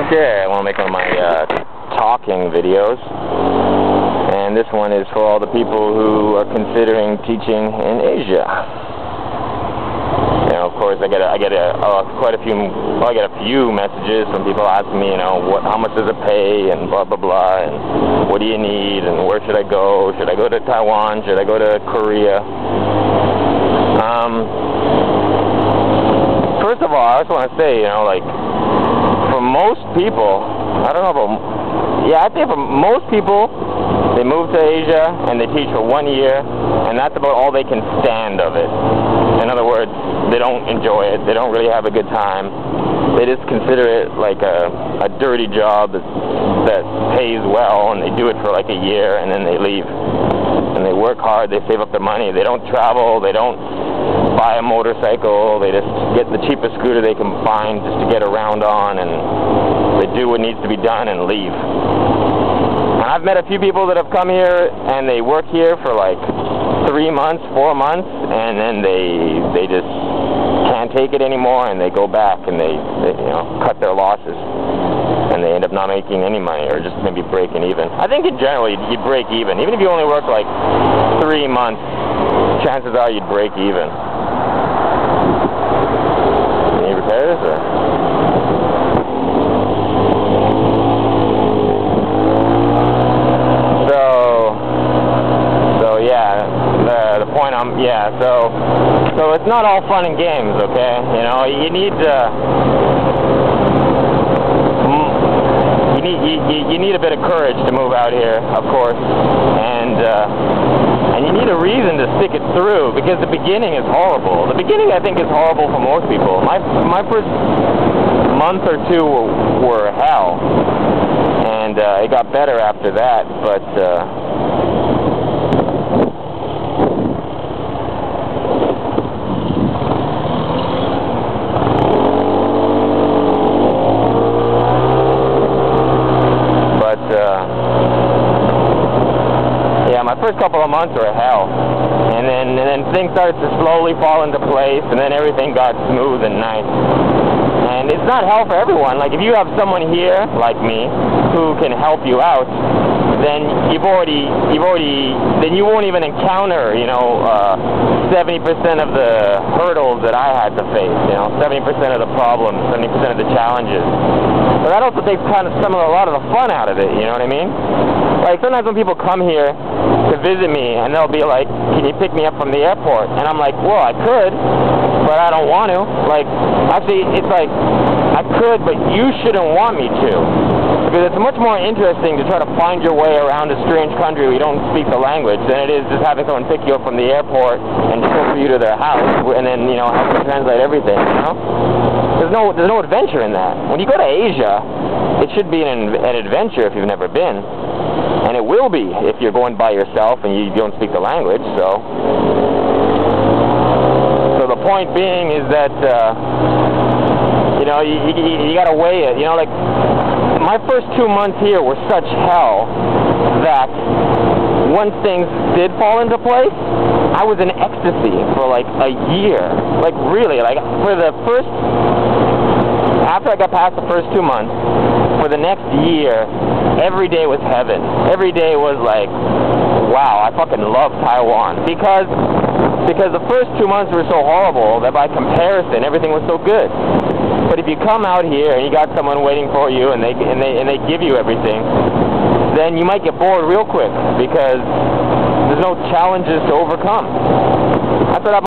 Okay, I want to make one of my talking videos, and this one is for all the people who are considering teaching in Asia. You know, of course, I get a few messages from people asking me, you know, how much does it pay, and blah blah blah, and what do you need, and where should I go? Should I go to Taiwan? Should I go to Korea? First of all, I just want to say, you know, like, for most people, I don't know about, I think for most people, they move to Asia and they teach for 1 year, and that's about all they can stand of it. In other words, they don't enjoy it, they don't really have a good time, they just consider it like a dirty job that pays well, and they do it for like a year and then they leave. And they work hard, they save up their money, they don't travel, they don't buy a motorcycle, they just get the cheapest scooter they can find just to get around on, and they do what needs to be done and leave. And I've met a few people that have come here and they work here for like 3 months, 4 months, and then they just can't take it anymore, and they go back and they you know, cut their losses, and they end up not making any money, or just maybe breaking even. I think in general you'd break even if you only work like 3 months. Chances are you'd break even. Any repairs or? So yeah, the point so it's not all fun and games, okay? You know, you need you need a bit of courage to move out here, of course, and you need a reason to stick it through, because the beginning is horrible. The beginning, I think, is horrible for most people. My first month or two were hell, and it got better after that, but yeah, my first couple of months were hell, and then things started to slowly fall into place, and then everything got smooth and nice. And it's not hell for everyone. Like, if you have someone here like me who can help you out, then you won't even encounter, you know, 70% of the hurdles that I had to face, you know, 70% of the problems, 70% of the challenges. But that also takes kind of a lot of the fun out of it, you know what I mean? Like, sometimes when people come here to visit me, and they'll be like, can you pick me up from the airport? And I'm like, well, I could, but I don't want to. Like, actually, it's like, I could, but you shouldn't want me to. Because it's much more interesting to try to find your way around a strange country where you don't speak the language than it is just having someone pick you up from the airport and chauffeur you to their house, and then, you know, help you translate everything, you know? There's no adventure in that. When you go to Asia, it should be an adventure if you've never been. And it will be if you're going by yourself and you don't speak the language, so the point being is that, you know, you gotta weigh it. You know, like, my first 2 months here were such hell that once things did fall into place, I was in ecstasy for like a year. Like, really, like, after I got past the first 2 months, for the next year, every day was heaven. Every day was like, wow, I fucking love Taiwan. Because the first 2 months were so horrible that by comparison, everything was so good. But if you come out here and you got someone waiting for you and they give you everything, then you might get bored real quick because there's no challenges to overcome. That's what happened.